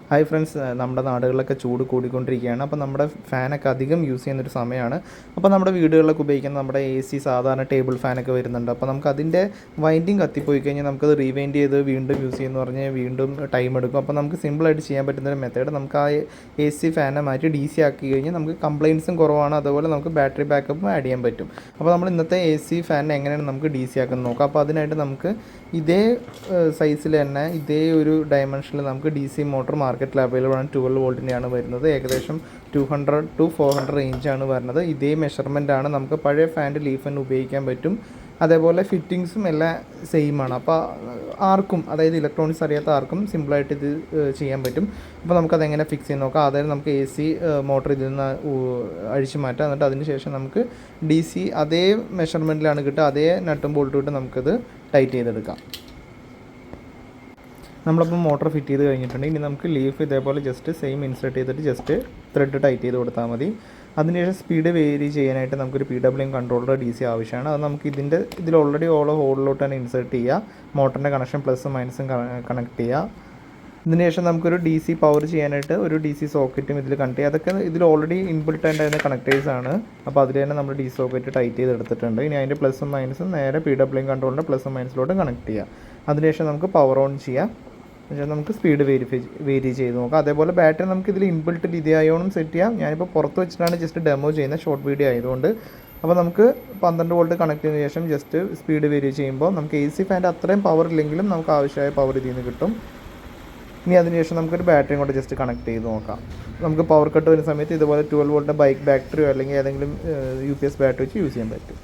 Hi friends, നമ്മുടെ നാടുകളിലൊക്കെ ചൂട് കൂടിക്കൊണ്ടിരിക്കുകയാണ്. അപ്പോൾ നമ്മുടെ ഫാനൊക്കെ അധികം യൂസ് ചെയ്യുന്നൊരു സമയമാണ്. അപ്പോൾ നമ്മുടെ വീടുകളിലൊക്കെ ഉപയോഗിക്കുന്ന നമ്മുടെ AC സാധാരണ ടേബിൾ ഫാനൊക്കെ വരുന്നുണ്ട്. അപ്പോൾ നമുക്ക് അതിൻ്റെ വൈൻഡിങ് കത്തിപ്പോയി കഴിഞ്ഞാൽ നമുക്കത് റീവൈൻഡ് ചെയ്ത് വീണ്ടും യൂസ് ചെയ്യുമെന്ന് പറഞ്ഞ് വീണ്ടും ടൈം എടുക്കും. അപ്പോൾ നമുക്ക് സിമ്പിളായിട്ട് ചെയ്യാൻ പറ്റുന്നൊരു മെത്തേഡ്, നമുക്ക് ആ AC ഫാനെ മാറ്റി DC ആക്കി കഴിഞ്ഞാൽ നമുക്ക് കംപ്ലയിൻസും കുറവാണ്. അതുപോലെ നമുക്ക് ബാറ്ററി ബാക്കപ്പും ആഡ് ചെയ്യാൻ പറ്റും. അപ്പോൾ നമ്മൾ ഇന്നത്തെ AC ഫാനിനെ എങ്ങനെയാണ് നമുക്ക് DC ആക്കുന്നത് നോക്കാം. അപ്പോൾ അതിനായിട്ട് നമുക്ക് ഇതേ സൈസിൽ തന്നെ ഇതേ ഒരു ഡയമെൻഷനിൽ നമുക്ക് DC മോട്ടർ മാർക്കറ്റിൽ അവൈലബിൾ ആണ്. 12 വോൾട്ടിൻ്റെയാണ് വരുന്നത്. ഏകദേശം 200 to 400 റേഞ്ചാണ് വരുന്നത്. ഇതേ മെഷർമെൻ്റ് ആണ് നമുക്ക് പഴയ ഫാൻ്റെ ലീഫ് തന്നെ ഉപയോഗിക്കാൻ പറ്റും. അതേപോലെ ഫിറ്റിങ്സും എല്ലാം സെയിം ആണ്. അപ്പോൾ ആർക്കും, അതായത് ഇലക്ട്രോണിക്സ് അറിയാത്ത ആർക്കും സിമ്പിളായിട്ട് ഇത് ചെയ്യാൻ പറ്റും. അപ്പോൾ നമുക്കതെങ്ങനെ ഫിക്സ് ചെയ്ത് നോക്കാം. അതായത് നമുക്ക് AC മോട്ടർ ഇതിൽ നിന്ന് അഴിച്ചു മാറ്റാം. എന്നിട്ട് അതിന് ശേഷം നമുക്ക് DC അതേ മെഷർമെൻറ്റിലാണ് കിട്ടുക. അതേ നട്ടും ബോൾട്ടും ഇട്ട് നമുക്കത് ടൈറ്റ് ചെയ്തെടുക്കാം. നമ്മളിപ്പോൾ മോട്ടർ ഫിറ്റ് ചെയ്ത് കഴിഞ്ഞിട്ടുണ്ട്. ഇനി നമുക്ക് ലീഫ് ഇതേപോലെ ജസ്റ്റ് സെയിം ഇൻസേർട്ട് ചെയ്തിട്ട് ജസ്റ്റ് ത്രെഡ് ടൈറ്റ് ചെയ്ത് കൊടുത്താൽ മതി. അതിനുശേഷം സ്പീഡ് വേരി ചെയ്യാനായിട്ട് നമുക്കൊരു PWM കൺട്രോളർ DC ആവശ്യമാണ്. അത് നമുക്ക് ഇതിൽ ഓൾറെഡി ഹോളിലോട്ട് തന്നെ ഇൻസേർട്ട് ചെയ്യുക. മോട്ടറിൻ്റെ കണക്ഷൻ പ്ലസും മൈനസും കണക്ട് ചെയ്യുക. ഇതിനുശേഷം നമുക്കൊരു DC പവർ ചെയ്യാനായിട്ട് ഒരു DC സോക്കറ്റും ഇതിൽ കണക്ട് ചെയ്യുക. അതൊക്കെ ഇതിൽ ഓൾറെഡി ഇൻബിൽട്ട് ആയിട്ടുണ്ടായിരുന്ന കണക്ടേഴ്സാണ്. അപ്പോൾ അതിൽ തന്നെ നമ്മൾ DC സോക്കറ്റ് ടൈറ്റ് ചെയ്തെടുത്തിട്ടുണ്ട്. ഇനി അതിൻ്റെ പ്ലസും മൈനസും നേരെ PWM കൺട്രോളിൻ്റെ പ്ലസും മൈനസിലോട്ട് കണക്ട് ചെയ്യുക. അതിനുശേഷം നമുക്ക് പവർ ഓൺ ചെയ്യാം. നമുക്ക് സ്പീഡ് വേരി ചെയ്ത് നോക്കാം. അതേപോലെ ബാറ്ററി നമുക്ക് ഇതിൽ ഇൻബിൽട്ട് ലിഥിയം സെറ്റ് ചെയ്യാം. ഞാനിപ്പോൾ പുറത്ത് വെച്ചിട്ടാണ് ജസ്റ്റ് ഡെമോ ചെയ്യുന്നത്, ഷോർട്ട് വീഡിയോ ആയതുകൊണ്ട്. അപ്പോൾ നമുക്ക് 12 വോൾട്ട് കണക്ട് ചെയ്തതിന് ശേഷം ജസ്റ്റ് സ്പീഡ് വേരി ചെയ്യുമ്പോൾ നമുക്ക് AC ഫാൻ്റെ അത്രയും പവർ ഇല്ലെങ്കിലും നമുക്ക് ആവശ്യമായ പവർ ഇതിൽ നിന്ന് കിട്ടും. ഇനി അതിനുശേഷം നമുക്കൊരു ബാറ്ററിയും കൊണ്ട് ജസ്റ്റ് കണക്ട് ചെയ്ത് നോക്കാം. നമുക്ക് പവർ കട്ട് വരുന്ന സമയത്ത് ഇതുപോലെ 12 വോൾട്ട് ബൈക്ക് ബാറ്ററിയോ അല്ലെങ്കിൽ ഏതെങ്കിലും UPS ബാറ്ററി വെച്ച് യൂസ് ചെയ്യാൻ പറ്റും.